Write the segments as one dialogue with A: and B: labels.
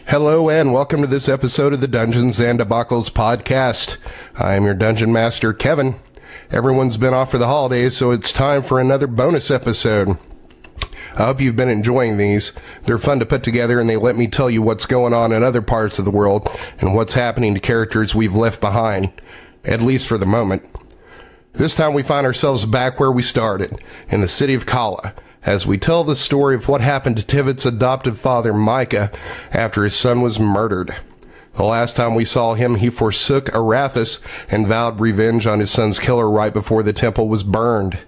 A: Hello and welcome to this episode of the Dungeons and Debacles podcast. I am your Dungeon Master, Kevin. Everyone's been off for the holidays, so it's time for another bonus episode. I hope you've been enjoying these. They're fun to put together and they let me tell you what's going on in other parts of the world and what's happening to characters we've left behind, at least for the moment. This time we find ourselves back where we started, in the city of Cala, as we tell the story of what happened to Tivitt's adoptive father, Mica, after his son was murdered. The last time we saw him, he forsook Arathis and vowed revenge on his son's killer right before the temple was burned.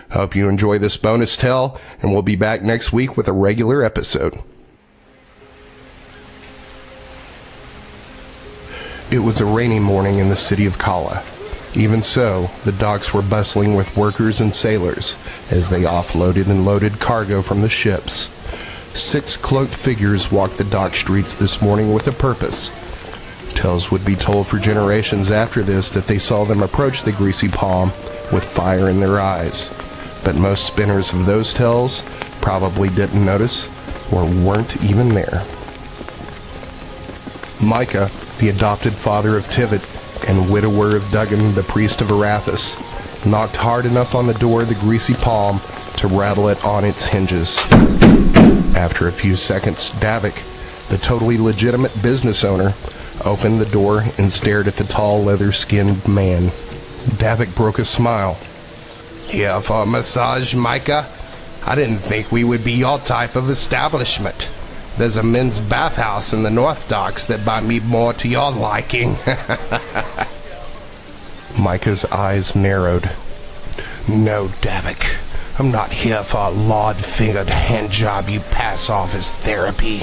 A: I hope you enjoy this bonus tell, and we'll be back next week with a regular episode. It was a rainy morning in the city of Cala. Even so, the docks were bustling with workers and sailors as they offloaded and loaded cargo from the ships. 6 cloaked figures walked the dock streets this morning with a purpose. Tales would be told for generations after this that they saw them approach the greasy palm with fire in their eyes. But most spinners of those tales probably didn't notice or weren't even there. Mica, the adopted father of Tivitt, and widower of Duggan, the priest of Arathis, knocked hard enough on the door of the greasy palm to rattle it on its hinges. After a few seconds, Davick, the totally legitimate business owner, opened the door and stared at the tall, leather-skinned man. Davick broke a smile.
B: Here for a massage, Mica? I didn't think we would be your type of establishment. There's a men's bathhouse in the North Docks that might be more to your liking.
A: Mica's eyes narrowed.
B: No, Davick. I'm not here for a lard-fingered handjob you pass off as therapy.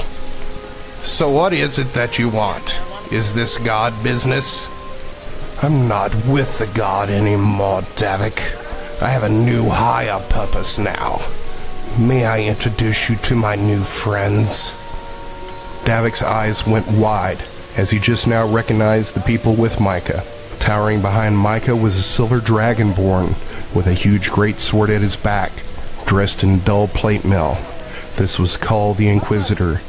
B: So what is it that you want? Is this God business? I'm not with the God anymore, Davick. I have a new higher purpose now. May I introduce you to my new friends?
A: Davick's eyes went wide as he just now recognized the people with Mica. Towering behind Mica was a silver dragonborn with a huge greatsword at his back, dressed in dull plate mail. This was Cala the Inquisitor,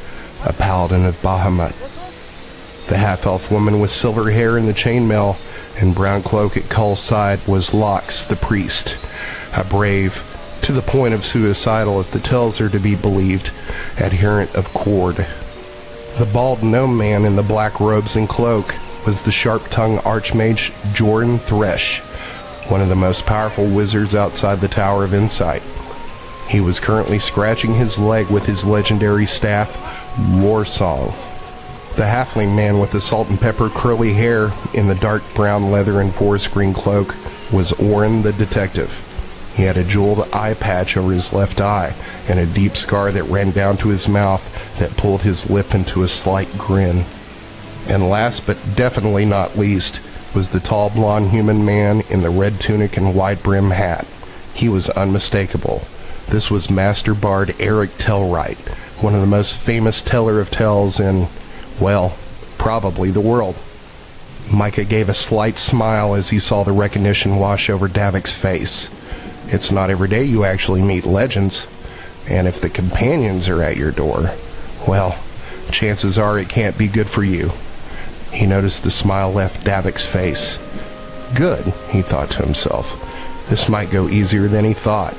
A: a paladin of Bahamut. The half-elf woman with silver hair in the chainmail and brown cloak at Cala's side was Lox the priest, a brave, to the point of suicidal if the tales are to be believed, adherent of Cord. The bald gnome man in the black robes and cloak was the sharp-tongued archmage Jordan Thresh, one of the most powerful wizards outside the Tower of Insight. He was currently scratching his leg with his legendary staff, Warsong. The halfling man with the salt and pepper curly hair in the dark brown leather and forest green cloak was Orin the detective. He had a jeweled eye patch over his left eye and a deep scar that ran down to his mouth that pulled his lip into a slight grin. And last but definitely not least was the tall blonde human man in the red tunic and wide brim hat. He was unmistakable. This was Master Bard Eric Tellwright, one of the most famous teller of tales in, well, probably the world. Mica gave a slight smile as he saw the recognition wash over Davick's face. It's not every day you actually meet legends, and if the companions are at your door, well, chances are it can't be good for you. He noticed the smile left Davick's face. Good, he thought to himself. This might go easier than he thought.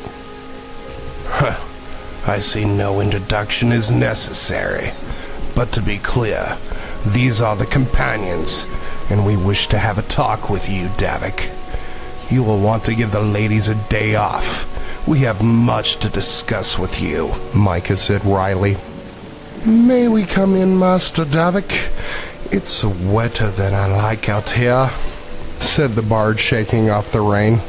B: I see no introduction is necessary. But to be clear, these are the companions, and we wish to have a talk with you, Davick. You will want to give the ladies a day off. We have much to discuss with you,
A: Mica said wryly.
B: May we come in, Master Davick? It's wetter than I like out here,
A: said the bard, shaking off the rain.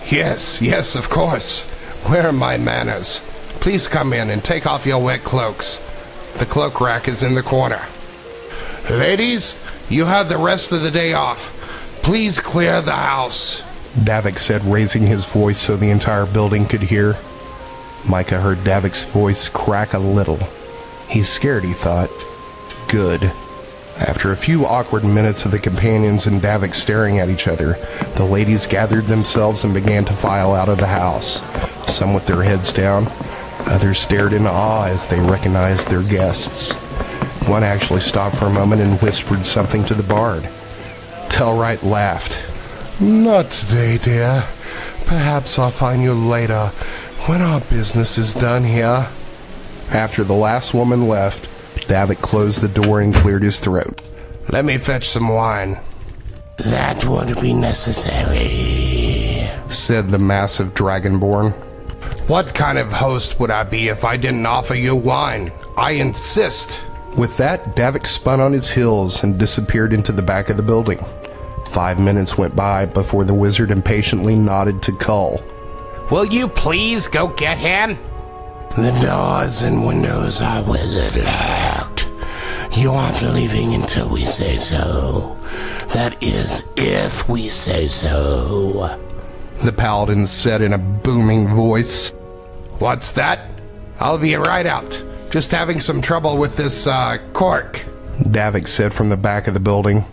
B: Yes, of course. Where are my manners? Please come in and take off your wet cloaks. The cloak rack is in the corner. Ladies, you have the rest of the day off. Please clear the house,
A: Davick said, raising his voice so the entire building could hear. Mica heard Davick's voice crack a little. He's scared, he thought. Good. After a few awkward minutes of the companions and Davick staring at each other, the ladies gathered themselves and began to file out of the house, some with their heads down, Others stared in awe as they recognized their guests. One actually stopped for a moment and whispered something to the bard. Tellwright laughed. "Not today, dear. Perhaps I'll find you later, when our business is done here." After the last woman left, Davick closed the door and cleared his throat.
B: "Let me fetch some wine."
C: "That won't be necessary,"
A: said the massive dragonborn.
B: "What kind of host would I be if I didn't offer you wine? I insist."
A: With that, Davick spun on his heels and disappeared into the back of the building. 5 minutes went by before the wizard impatiently nodded to Cala.
B: "Will you please go get him?"
C: "The doors and windows are wizard locked. You aren't leaving until we say so. That is, if we say so,"
A: the paladin said in a booming voice.
B: "What's that? I'll be right out. Just having some trouble with this, cork,"
A: Davick said from the back of the building.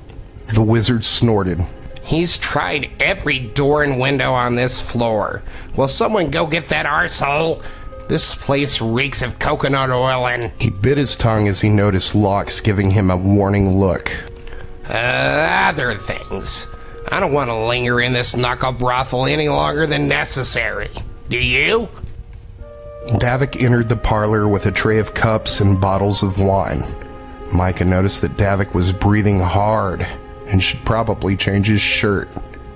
A: The wizard snorted.
B: "He's tried every door and window on this floor. Will someone go get that arsehole? This place reeks of coconut oil and..."
A: He bit his tongue as he noticed Locks giving him a warning look.
B: Other things. I don't want to linger in this knuckle brothel any longer than necessary. Do you?"
A: Davick entered the parlor with a tray of cups and bottles of wine. Mica noticed that Davick was breathing hard and should probably change his shirt.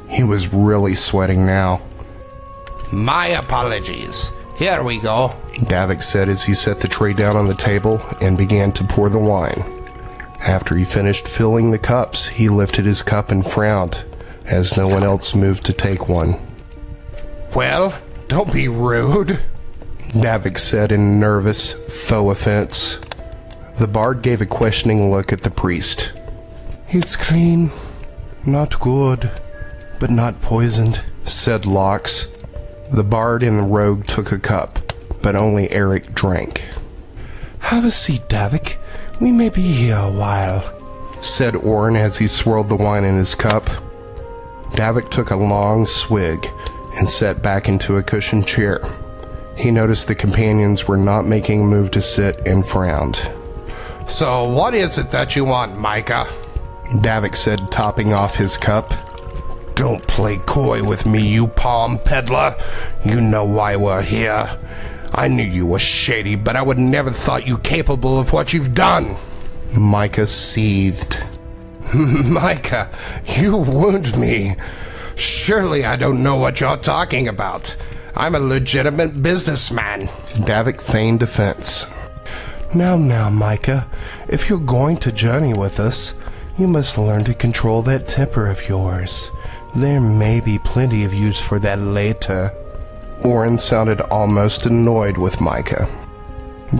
A: He was really sweating now.
B: "My apologies. Here we go,"
A: Davick said as he set the tray down on the table and began to pour the wine. After he finished filling the cups, he lifted his cup and frowned, as no one else moved to take one.
B: "Well, don't be rude,"
A: Davick said in nervous, faux offense. The bard gave a questioning look at the priest. "It's clean. Not good, but not poisoned," said Locks. The bard and the rogue took a cup, but only Eric drank. "Have a seat, Davick. We may be here a while," said Orin as he swirled the wine in his cup. Davick took a long swig and sat back into a cushioned chair. He noticed the companions were not making a move to sit and frowned.
B: "So what is it that you want, Mica?"
A: Davick said, topping off his cup.
B: "Don't play coy with me, you palm peddler. You know why we're here. I knew you were shady, but I would never thought you capable of what you've done."
A: Mica seethed.
B: "Mica, you wound me. Surely I don't know what you're talking about. I'm a legitimate businessman."
A: Davick feigned offense. Now, Mica, if you're going to journey with us, you must learn to control that temper of yours. There may be plenty of use for that later." Orin sounded almost annoyed with Mica.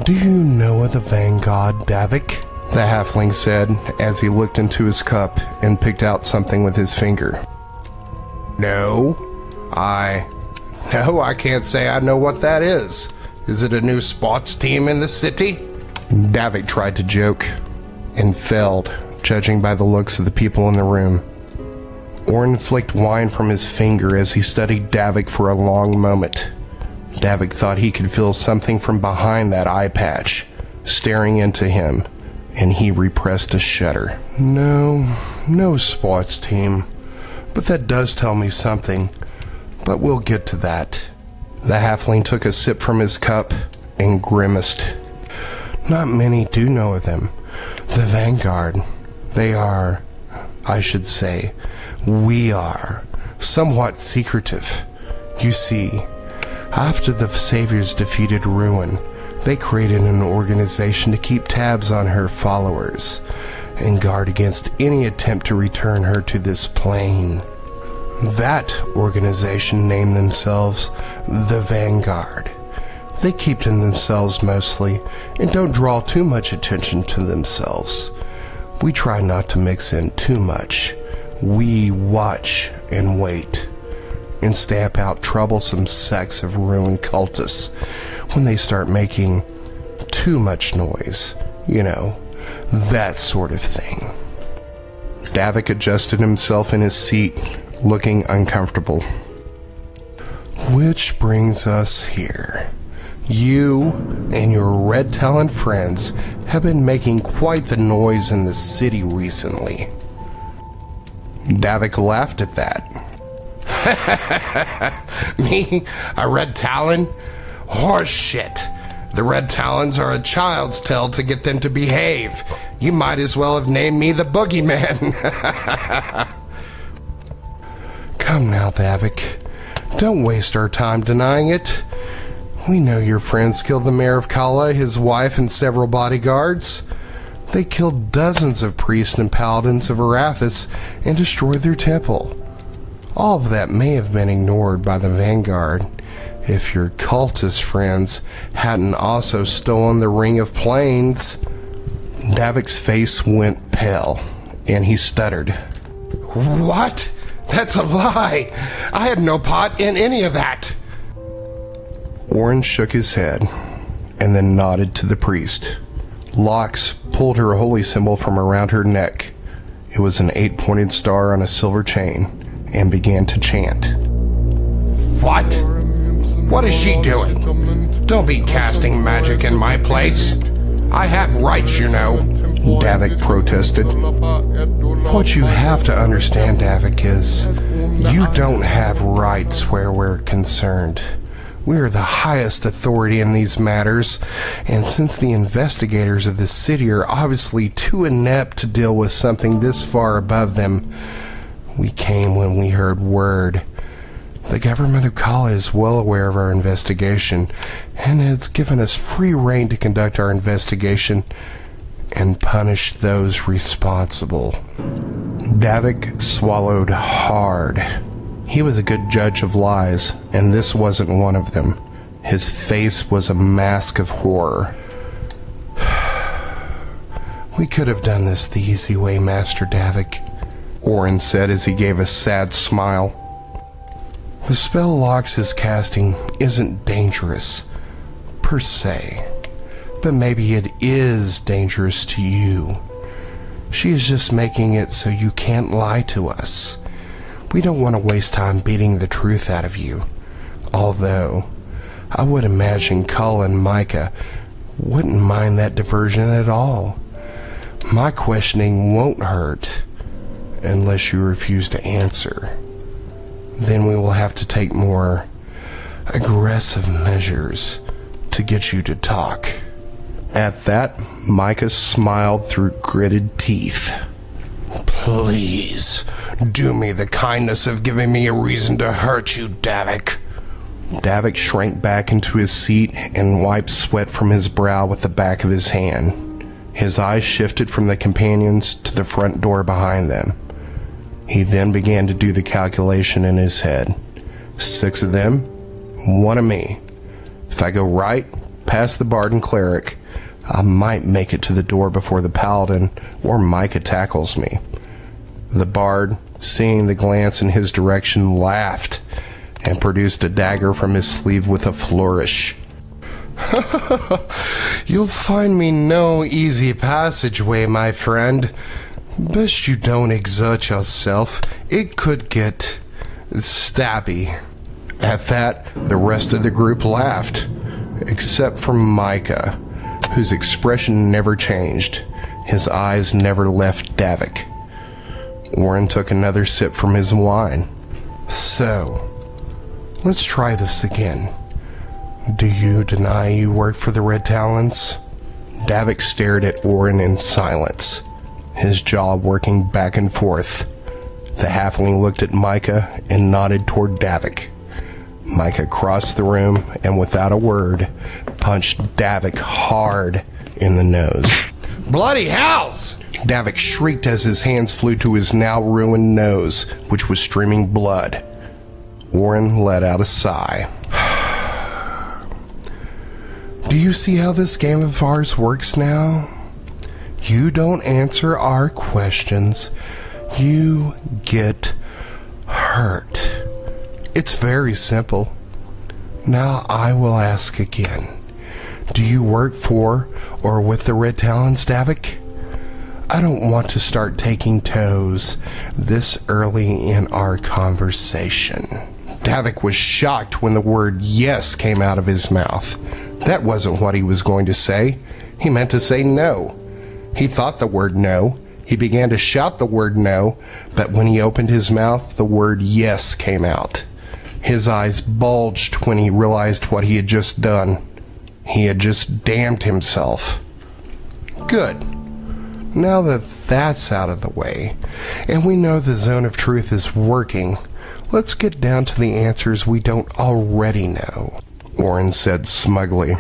A: "Do you know of the Vanguard, Davick?" the halfling said as he looked into his cup and picked out something with his finger.
B: No, I can't say I know what that is. Is it a new sports team in the city?"
A: Davick tried to joke and failed, judging by the looks of the people in the room. Orin flicked wine from his finger as he studied Davick for a long moment. Davick thought he could feel something from behind that eye patch, staring into him, and he repressed a shudder. No sports team. But that does tell me something. But we'll get to that." The halfling took a sip from his cup and grimaced. "Not many do know of them. The Vanguard. They are, I should say, we are, somewhat secretive. You see, after the Saviors defeated Ruin, they created an organization to keep tabs on her followers and guard against any attempt to return her to this plane. That organization named themselves the Vanguard. They keep to themselves mostly and don't draw too much attention to themselves. We try not to mix in too much. We watch and wait and stamp out troublesome sects of ruined cultists when they start making too much noise. You know, that sort of thing." Davick adjusted himself in his seat, looking uncomfortable. "Which brings us here. You and your Red Talon friends have been making quite the noise in the city recently. Davick laughed at that.
B: Me? A Red Talon? Horse shit. The Red Talons are a child's tale to get them to behave. You might as well have named me the Boogeyman.
A: Come now, Davick. Don't waste our time denying it. We know your friends killed the mayor of Cala, his wife, and several bodyguards. They killed dozens of priests and paladins of Arathis and destroyed their temple. All of that may have been ignored by the Vanguard if your cultist friends hadn't also stolen the Ring of Plains. Davick's face went pale, and he stuttered.
B: What? That's a lie. I had no part in any of that.
A: Orin shook his head and then nodded to the priest. Lox pulled her holy symbol from around her neck. It was an 8-pointed star on a silver chain, and began to chant.
B: What? What is she doing? Don't be casting magic in my place. I had rights, you know.
A: Davick protested. What you have to understand, Davick, is you don't have rights where we're concerned. We are the highest authority in these matters, and since the investigators of the city are obviously too inept to deal with something this far above them, we came when we heard word. The government of Cala is well aware of our investigation, and has given us free rein to conduct our investigation and punish those responsible. Davick swallowed hard. He was a good judge of lies, and this wasn't one of them. His face was a mask of horror. We could have done this the easy way, Master Davick, Orin said as he gave a sad smile. The spell Lox is casting isn't dangerous, per se, but maybe it is dangerous to you. She is just making it so you can't lie to us. We don't want to waste time beating the truth out of you, although I would imagine Cala and Mica wouldn't mind that diversion at all. My questioning won't hurt unless you refuse to answer. Then we will have to take more aggressive measures to get you to talk. At that, Mica smiled through gritted teeth.
B: Please, do me the kindness of giving me a reason to hurt you, Davick.
A: Davick shrank back into his seat and wiped sweat from his brow with the back of his hand. His eyes shifted from the companions to the front door behind them. He then began to do the calculation in his head. 6 of them, 1 of me. If I go right, past the bard and cleric, I might make it to the door before the paladin or Mica tackles me. The bard, seeing the glance in his direction, laughed and produced a dagger from his sleeve with a flourish. You'll find me no easy passageway, my friend. Best you don't exert yourself. It could get stabby. At that, the rest of the group laughed, except for Mica, whose expression never changed. His eyes never left Davick. Orin took another sip from his wine. So, let's try this again. Do you deny you work for the Red Talons? Davick stared at Orin in silence, his jaw working back and forth. The halfling looked at Mica and nodded toward Davick. Mica crossed the room and without a word punched Davick hard in the nose.
B: Bloody hells!
A: Davick shrieked as his hands flew to his now ruined nose, which was streaming blood. Orin let out a sigh. Do you see how this game of ours works now? You don't answer our questions. You get hurt. It's very simple. Now I will ask again. Do you work for or with the Red Talons, Davick? I don't want to start taking toes this early in our conversation. Davick was shocked when the word yes came out of his mouth. That wasn't what he was going to say. He meant to say no. He thought the word no. He began to shout the word no, but when he opened his mouth, the word yes came out. His eyes bulged when he realized what he had just done. He had just damned himself. Good. Now that that's out of the way, and we know the zone of truth is working, let's get down to the answers we don't already know, Orin said smugly.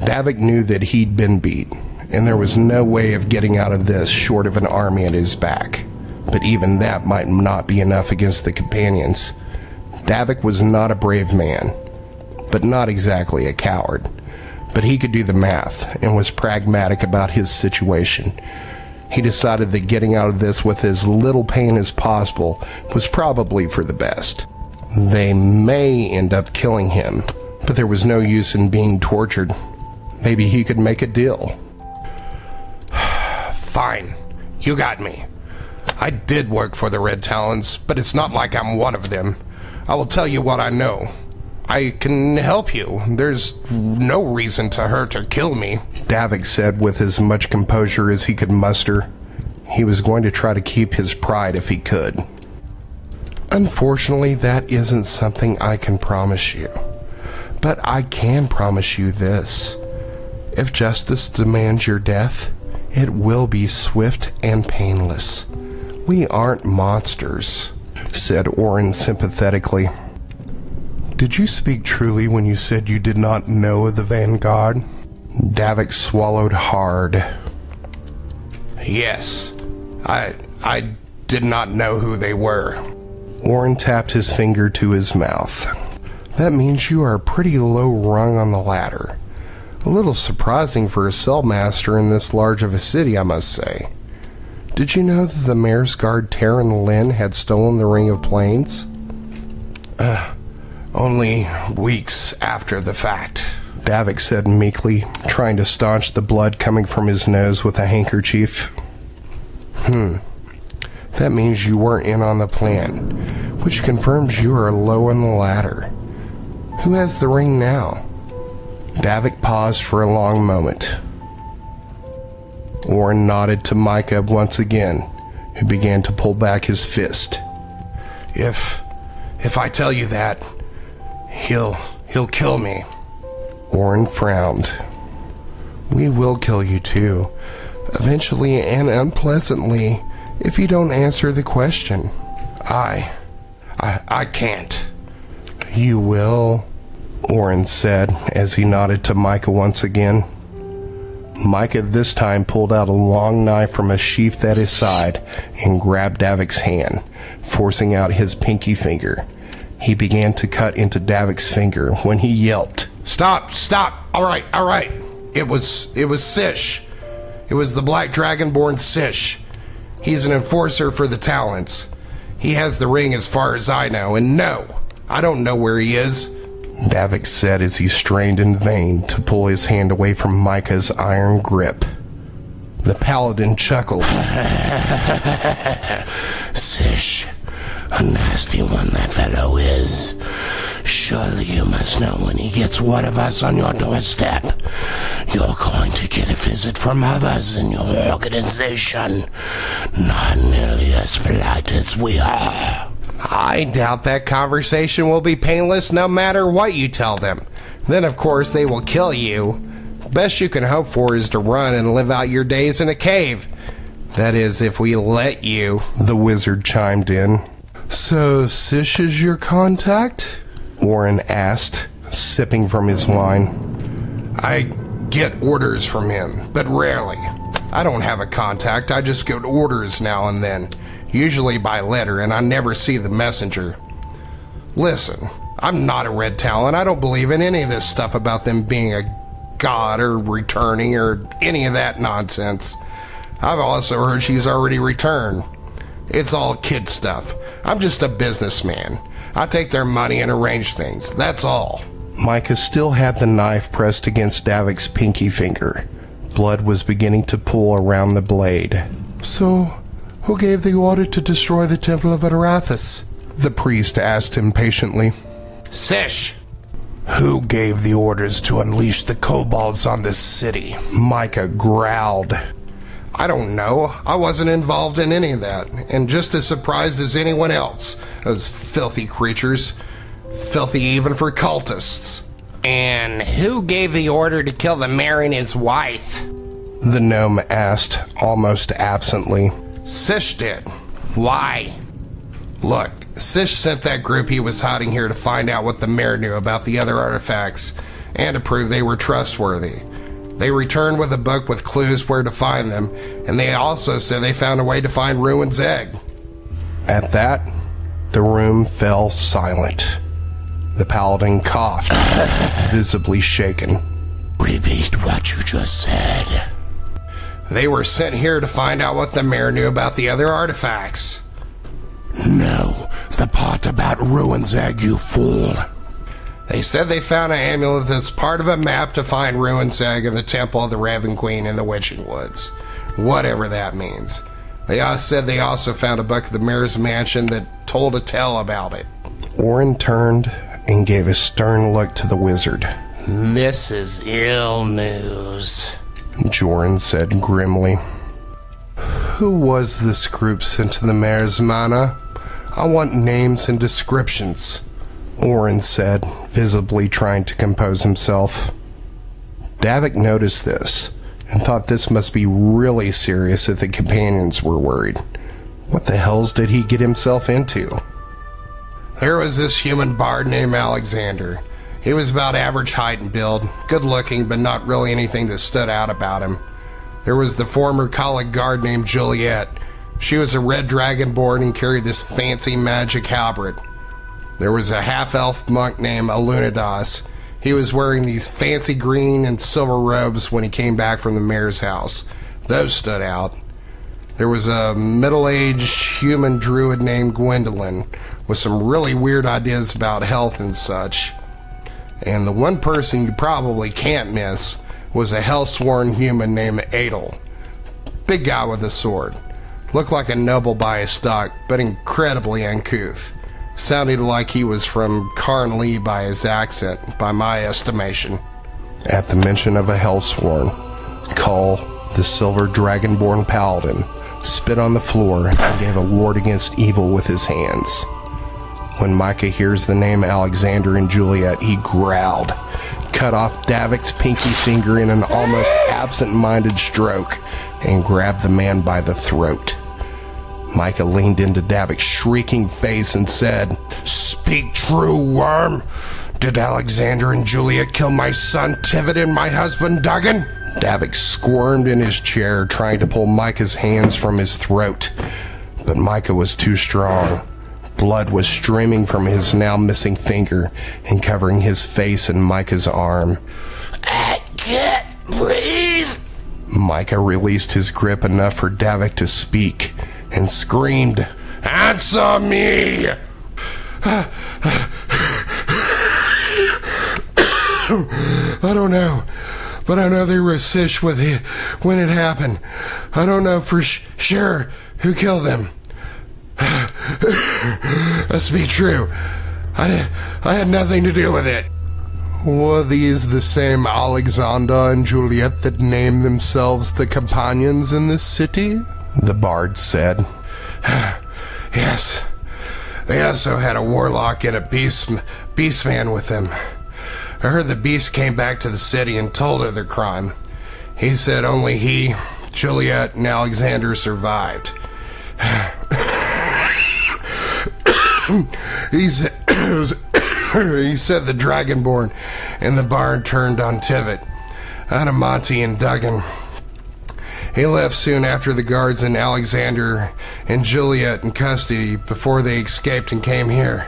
A: Davick knew that he'd been beat, and there was no way of getting out of this short of an army at his back. But even that might not be enough against the companions. Davick was not a brave man, but not exactly a coward. But he could do the math and was pragmatic about his situation. He decided that getting out of this with as little pain as possible was probably for the best. They may end up killing him, but there was no use in being tortured. Maybe he could make a deal.
B: Fine. You got me. I did work for the Red Talons, but it's not like I'm one of them. I will tell you what I know. I can help you. There's no reason to hurt or kill me,
A: Davick said with as much composure as he could muster. He was going to try to keep his pride if he could. Unfortunately, that isn't something I can promise you. But I can promise you this. If justice demands your death, it will be swift and painless. We aren't monsters, said Orin sympathetically. Did you speak truly when you said you did not know of the Vanguard? Davick swallowed hard.
B: Yes. I did not know who they were.
A: Orin tapped his finger to his mouth. That means you are pretty low rung on the ladder. A little surprising for a cellmaster in this large of a city, I must say. Did you know that the mayor's guard Taryn Lynn had stolen the Ring of Plains?
B: Only weeks after the fact,
A: Davick said meekly, trying to staunch the blood coming from his nose with a handkerchief. That means you weren't in on the plan, which confirms you are low on the ladder. Who has the ring now? Davick paused for a long moment. Orin nodded to Mica once again, who began to pull back his fist.
B: If I tell you that, he'll kill me.
A: Orin frowned. We will kill you too, eventually and unpleasantly, if you don't answer the question.
B: I can't.
A: You will, Orin said as he nodded to Mica once again. Mica this time pulled out a long knife from a sheath at his side and grabbed Davick's hand, forcing out his pinky finger. He began to cut into Davick's finger when he yelped.
B: Stop! All right. It was Sish. It was the Black Dragonborn Sish. He's an enforcer for the Talons. He has the ring as far as I know, and no, I don't know where he is,
A: Davick said as he strained in vain to pull his hand away from Mica's iron grip. The paladin chuckled.
C: Sish, a nasty one that fellow is. Surely you must know when he gets one of us on your doorstep, you're going to get a visit from others in your organization, not nearly as polite as we are.
B: I doubt that conversation will be painless no matter what you tell them. Then, of course, they will kill you. Best you can hope for is to run and live out your days in a cave. That is, if we let you,
A: the wizard chimed in. So, Sish is your contact? Orin asked, sipping from his wine.
B: I get orders from him, but rarely. I don't have a contact, I just get orders now and then. Usually by letter, and I never see the messenger. Listen, I'm not a Red Talon. I don't believe in any of this stuff about them being a god or returning or any of that nonsense. I've also heard she's already returned. It's all kid stuff. I'm just a businessman. I take their money and arrange things. That's all.
A: Mica still had the knife pressed against Davick's pinky finger. Blood was beginning to pool around the blade. So, who gave the order to destroy the Temple of Arathis? The priest asked impatiently.
B: Sish! Who gave the orders to unleash the kobolds on this city?
A: Mica growled.
B: I don't know. I wasn't involved in any of that, and just as surprised as anyone else. Those filthy creatures. Filthy even for cultists.
C: And who gave the order to kill the mayor and his wife?
A: The gnome asked, almost absently.
B: Sish did.
C: Why?
B: Look, Sish sent that group he was hiding here to find out what the mayor knew about the other artifacts, and to prove they were trustworthy. They returned with a book with clues where to find them, and they also said they found a way to find Ruin's egg.
A: At that, the room fell silent. The paladin coughed, visibly shaken.
C: Repeat what you just said.
B: They were sent here to find out what the mayor knew about the other artifacts.
C: No, the part about Ruin's egg, you fool.
B: They said they found an amulet that's part of a map to find Ruin's egg in the Temple of the Raven Queen in the Witching Woods. Whatever that means. They said they also found a book of the mayor's mansion that told a tale about it.
A: Orin turned and gave a stern look to the wizard.
C: This is ill news,
A: Joran said grimly. Who was this group sent to the mayor's manor? I want names and descriptions, Orin said, visibly trying to compose himself. Davick noticed this and thought this must be really serious if the companions were worried. What the hells did he get himself into?
B: There was this human bard named Alexander. He was about average height and build, good looking, but not really anything that stood out about him. There was the former Cala guard named Juliet. She was a red dragonborn and carried this fancy magic halberd. There was a half-elf monk named Alunidas. He was wearing these fancy green and silver robes when he came back from the mayor's house. Those stood out. There was a middle-aged human druid named Gwendolyn with some really weird ideas about health and such. And the one person you probably can't miss was a hell-sworn human named Adel. Big guy with a sword. Looked like a noble by his stock, but incredibly uncouth. Sounded like he was from Carnley by his accent, by my estimation.
A: At the mention of a hellsworn, Cull, the silver dragonborn paladin, spit on the floor and gave a ward against evil with his hands. When Mica hears the name Alexander and Juliet, he growled, cut off Davick's pinky finger in an almost absent-minded stroke, and grabbed the man by the throat. Mica leaned into Davick's shrieking face and said, "Speak true, worm! Did Alexander and Juliet kill my son Tivit and my husband Duggan?" Davick squirmed in his chair, trying to pull Mica's hands from his throat, but Mica was too strong. Blood was streaming from his now missing finger and covering his face and Mica's arm.
C: I can't breathe.
A: Mica released his grip enough for Davick to speak and screamed, "Answer me!"
B: I don't know, but I know they were Sish with it when it happened. I don't know for sure who killed them. Must be true. I had nothing to do with it.
A: Were these the same Alexander and Juliet that named themselves the companions in this city? The bard said.
B: Yes. They also had a warlock and a beastman with them. I heard the beast came back to the city and told of their crime. He said only he, Juliet, and Alexander survived. He said the Dragonborn and the barn turned on Tivit, Adamanti, and Duggan. He left soon after the guards and Alexander and Juliet in custody before they escaped and came here.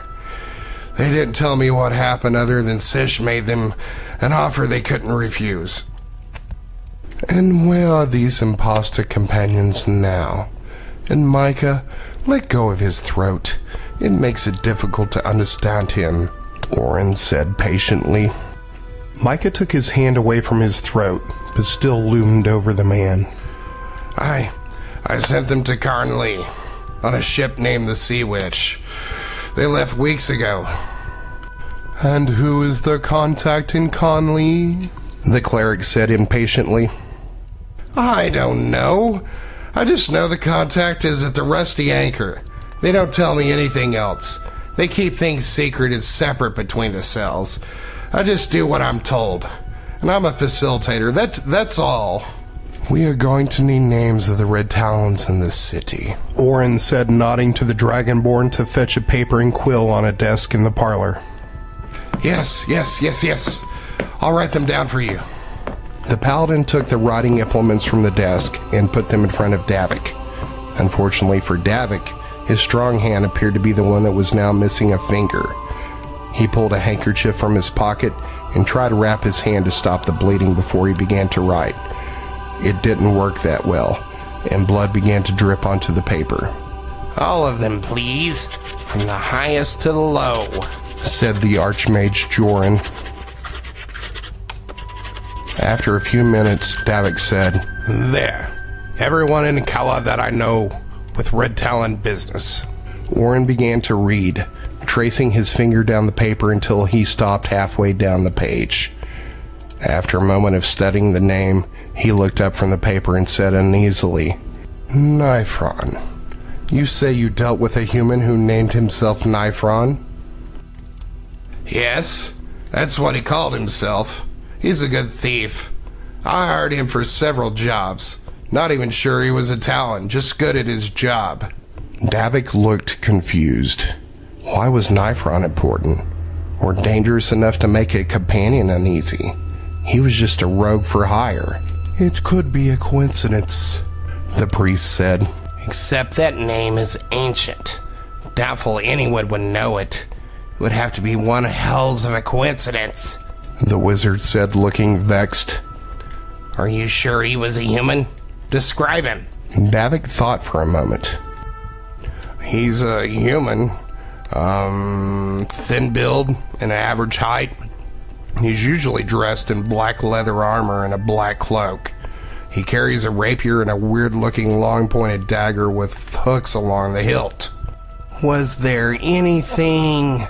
B: They didn't tell me what happened other than Sish made them an offer they couldn't refuse.
A: And where are these imposter companions now? And Mica, let go of his throat. It makes it difficult to understand him, Orin said patiently. Mica took his hand away from his throat, but still loomed over the man.
B: I sent them to Carnley on a ship named the Sea Witch. They left weeks ago.
A: And who is the contact in Conley? The cleric said impatiently.
B: I don't know. I just know the contact is at the Rusty Anchor. They don't tell me anything else. They keep things secret and separate between the cells. I just do what I'm told. And I'm a facilitator. That's all.
A: We are going to need names of the Red Talons in this city, Orin said, nodding to the Dragonborn to fetch a paper and quill on a desk in the parlor.
B: Yes. I'll write them down for you.
A: The paladin took the writing implements from the desk and put them in front of Davick. Unfortunately for Davick, his strong hand appeared to be the one that was now missing a finger. He pulled a handkerchief from his pocket and tried to wrap his hand to stop the bleeding before he began to write. It didn't work that well, and blood began to drip onto the paper.
B: All of them, please. From the highest to the low,
A: said the Archmage Joran. After a few minutes, Davick said,
B: There. Everyone in Cala that I know with Red Talon business.
A: Orin began to read, tracing his finger down the paper until he stopped halfway down the page. After a moment of studying the name, he looked up from the paper and said uneasily, Nifron. You say you dealt with a human who named himself Nifron?
B: Yes, that's what he called himself. He's a good thief. I hired him for several jobs. Not even sure he was a Talon, just good at his job.
A: Davick looked confused. Why was Nifron important? Or dangerous enough to make a companion uneasy? He was just a rogue for hire. It could be a coincidence, the priest said.
B: Except that name is ancient. Doubtful anyone would know it. It would have to be one hells of a coincidence,
A: the wizard said, looking vexed.
B: Are you sure he was a human? Describe him.
A: Davick thought for a moment.
B: He's a human. Thin build and average height. He's usually dressed in black leather armor and a black cloak. He carries a rapier and a weird-looking long-pointed dagger with hooks along the hilt. Was there anything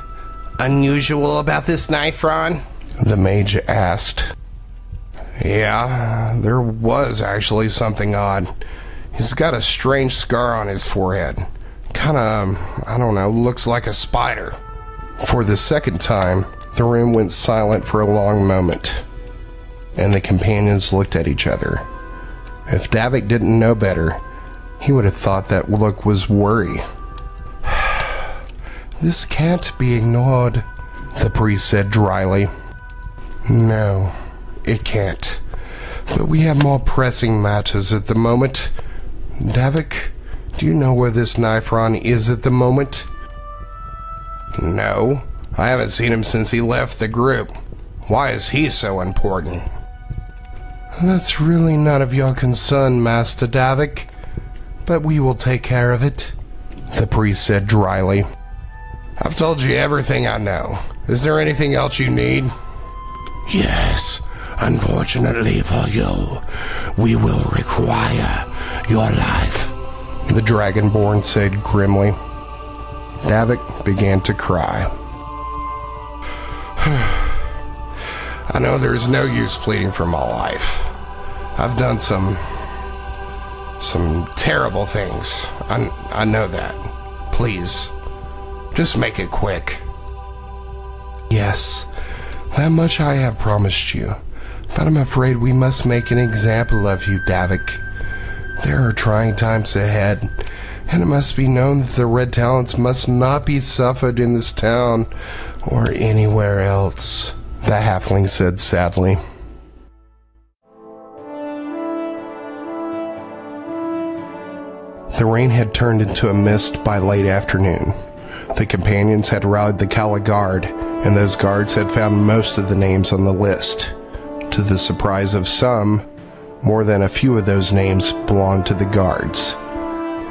B: unusual about this Nifron?
A: The mage asked.
B: Yeah, there was actually something odd. He's got a strange scar on his forehead. Kinda, looks like a spider.
A: For the second time, the room went silent for a long moment, and the companions looked at each other. If Davick didn't know better, he would have thought that look was worry. This can't be ignored, the priest said dryly. No, it can't. But we have more pressing matters at the moment. Davick, do you know where this Nifron is at the moment?
B: No, I haven't seen him since he left the group. Why is he so important?
A: That's really none of your concern, Master Davick. But we will take care of it, the priest said dryly.
B: I've told you everything I know. Is there anything else you need?
C: Yes, unfortunately for you, we will require your life,
A: the Dragonborn said grimly. Davick began to cry.
B: I know there's no use pleading for my life. I've done some terrible things. I know that. Please, just make it quick.
A: Yes, that much I have promised you, but I'm afraid we must make an example of you, Davick. There are trying times ahead, and it must be known that the Red Talons must not be suffered in this town or anywhere else, the halfling said sadly. The rain had turned into a mist by late afternoon. The companions had rallied the Cala guard, and those guards had found most of the names on the list. To the surprise of some, more than a few of those names belonged to the guards.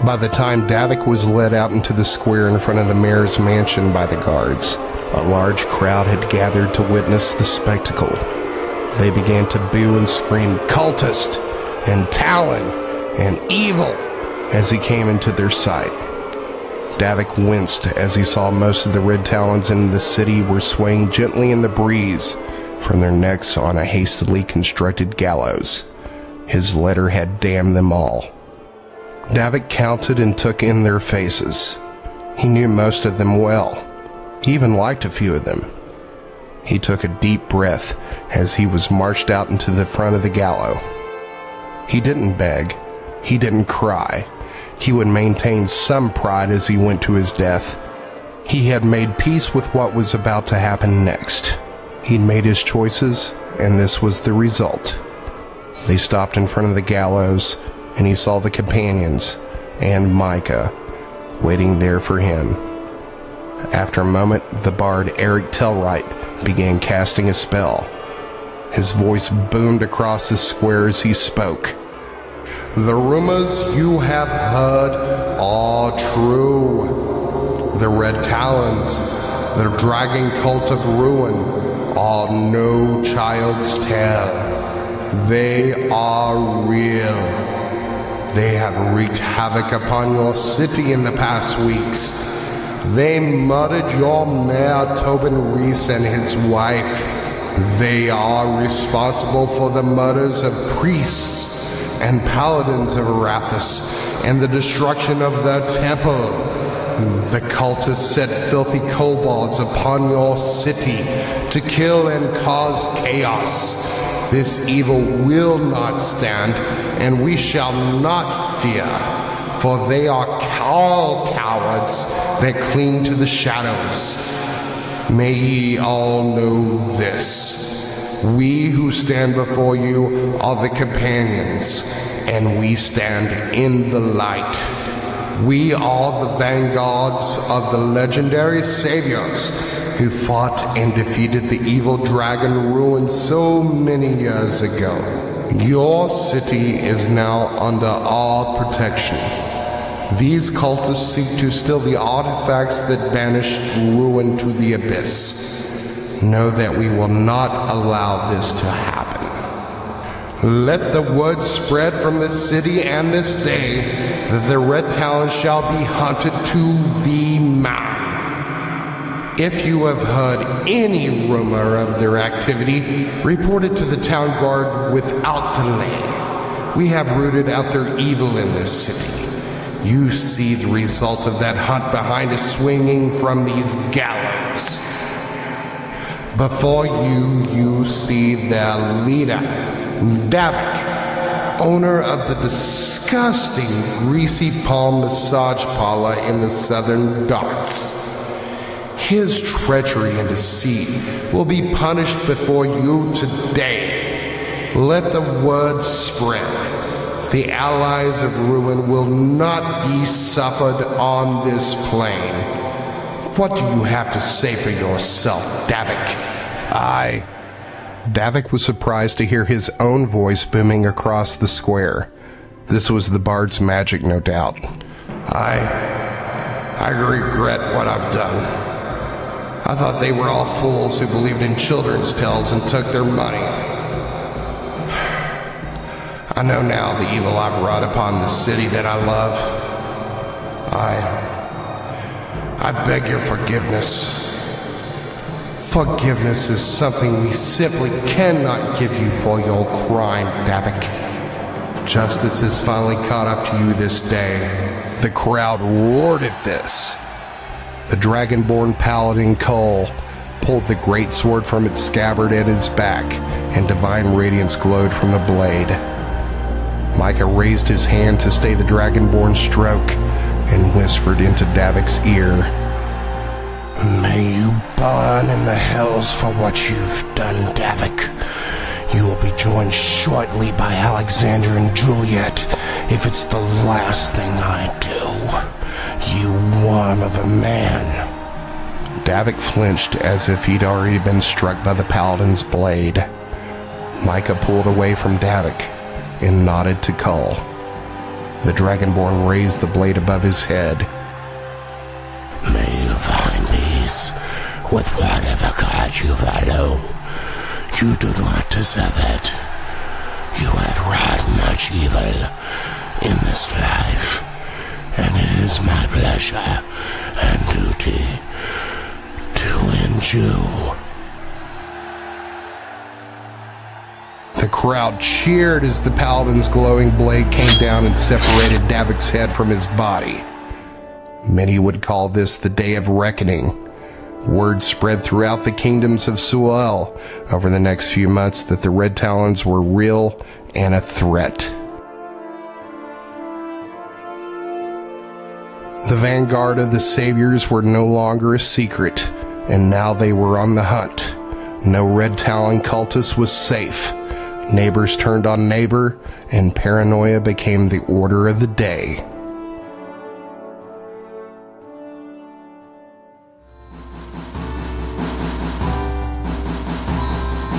A: By the time Davick was led out into the square in front of the mayor's mansion by the guards, a large crowd had gathered to witness the spectacle. They began to boo and scream cultist and Talon and evil as he came into their sight. Davick winced as he saw most of the Red Talons in the city were swaying gently in the breeze from their necks on a hastily constructed gallows. His letter had damned them all. Davick counted and took in their faces. He knew most of them well. He even liked a few of them. He took a deep breath as he was marched out into the front of the gallows. He didn't beg. He didn't cry. He would maintain some pride as he went to his death. He had made peace with what was about to happen next. He'd made his choices, and this was the result. They stopped in front of the gallows, and he saw the companions and Mica waiting there for him. After a moment, the bard Eric Tellwright began casting a spell. His voice boomed across the square as he spoke.
B: The rumors you have heard are true. The Red Talons, the dragon cult of ruin, are no child's tale. They are real. They have wreaked havoc upon your city in the past weeks. They murdered your mayor Tobin Reese and his wife. They are responsible for the murders of priests and paladins of Arathis and the destruction of their temple. The cultists set filthy kobolds upon your city to kill and cause chaos. This evil will not stand, and we shall not fear, for they are all cowards that cling to the shadows. May ye all know this. We who stand before you are the companions, and we stand in the light. We are the vanguards of the legendary saviors who fought and defeated the evil dragon ruin so many years ago. Your city is now under our protection. These cultists seek to steal the artifacts that banished ruin to the abyss. Know that we will not allow this to happen. Let the word spread from this city and this day that the Red Talon shall be hunted to the mountain. If you have heard any rumor of their activity, report it to the town guard without delay. We have rooted out their evil in this city. You see the result of that hunt behind us swinging from these gallows. Before you see their leader, Davick, owner of the disgusting greasy palm massage parlor in the southern docks. His treachery and deceit will be punished before you today. Let the word spread. The allies of ruin will not be suffered on this plane. What do you have to say for yourself, Davick?
A: Davick was surprised to hear his own voice booming across the square. This was the bard's magic, no doubt.
B: I regret what I've done. I thought they were all fools who believed in children's tales and took their money. I know now the evil I've wrought upon the city that I love. I beg your forgiveness. Forgiveness is something we simply cannot give you for your crime, Davick. Justice has finally caught up to you this day.
A: The crowd roared at this. The dragonborn paladin Cala pulled the great sword from its scabbard at his back, and divine radiance glowed from the blade. Mica raised his hand to stay the dragonborn stroke and whispered into Davick's ear,
C: "May you burn in the hells for what you've done, Davick. You will be joined shortly by Alexander and Juliet if it's the last thing I do. You worm of a man."
A: Davick flinched as if he'd already been struck by the paladin's blade. Mica pulled away from Davick and nodded to Cala. The dragonborn raised the blade above his head.
C: "May you find peace with whatever god you follow. You do not deserve it. You have wrought much evil in this life, and it is my pleasure duty to end you.
A: The crowd cheered as the paladin's glowing blade came down and separated Davick's head from his body. Many would call this the Day of Reckoning. Word spread throughout the kingdoms of Sual over the next few months that the Red Talons were real and a threat. The vanguard of the Saviors were no longer a secret, and now they were on the hunt. No Red Talon cultist was safe. Neighbors turned on neighbor, and paranoia became the order of the day.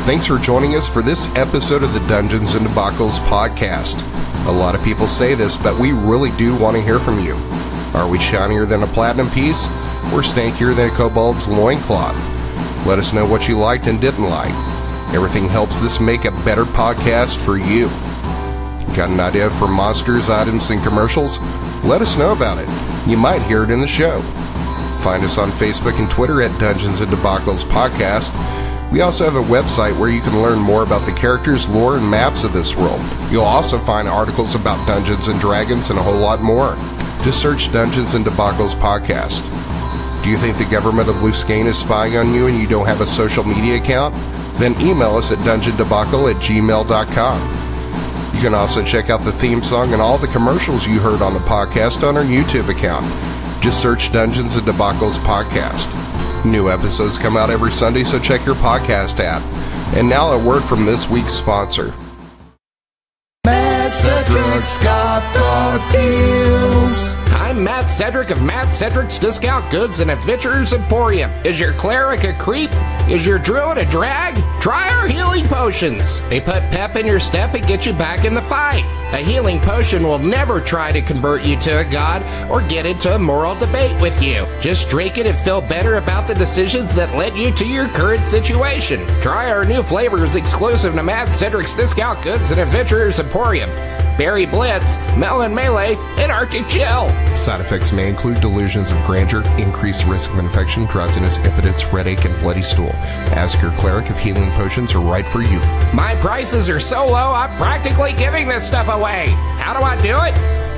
A: Thanks for joining us for this episode of the Dungeons and Debacles podcast. A lot of people say this, but we really do want to hear from you. Are we shinier than a platinum piece, or stankier than a kobold's loincloth? Let us know what you liked and didn't like. Everything helps this make a better podcast for you. Got an idea for monsters, items, and commercials? Let us know about it. You might hear it in the show. Find us on Facebook and Twitter at Dungeons and Debacles Podcast. We also have a website where you can learn more about the characters, lore, and maps of this world. You'll also find articles about Dungeons and Dragons and a whole lot more. Just search Dungeons and Debacles Podcast. Do you think the government of Luscane is spying on you and you don't have a social media account? Then email us at dungeondebacle@gmail.com. You can also check out the theme song and all the commercials you heard on the podcast on our YouTube account. Just search Dungeons and Debacles Podcast. New episodes come out every Sunday, so check your podcast app. And now a word from this week's sponsor.
D: Matt Cedric's got the deals.
E: I'm Matt Cedric of Matt Cedric's Discount Goods and Adventures Emporium. Is your cleric a creep? Is your druid a drag? Try our healing potions. They put pep in your step and get you back in the fight. A healing potion will never try to convert you to a god or get into a moral debate with you. Just drink it and feel better about the decisions that led you to your current situation. Try our new flavors exclusive to Matt Cedric's Discount Goods and Adventures Emporium. Berry Blitz, Melon Melee, and Arctic Chill.
A: Side effects may include delusions of grandeur, increased risk of infection, drowsiness, impotence, headache, and bloody stool. Ask your cleric if healing potions are right for you.
E: My prices are so low, I'm practically giving this stuff away. How do I do it?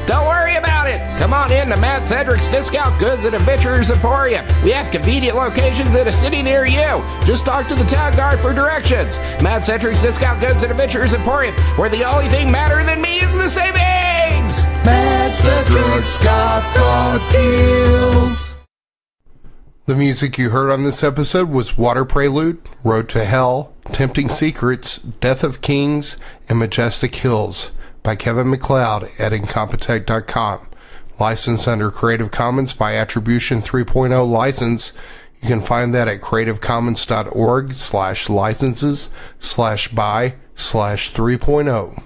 E: Don't worry about it. Come on in to Matt Cedric's Discount Goods and Adventures Emporium. We have convenient locations in a city near you. Just talk to the town guard for directions. Matt Cedric's Discount Goods and Adventures Emporium, where the only thing madder than me is the savings.
D: Matt Cedric's got the deals.
A: The music you heard on this episode was Water Prelude, Road to Hell, Tempting Secrets, Death of Kings, and Majestic Hills by Kevin MacLeod at Incompetech.com. Licensed under Creative Commons by Attribution 3.0 license. You can find that at creativecommons.org/licenses/by/3.0.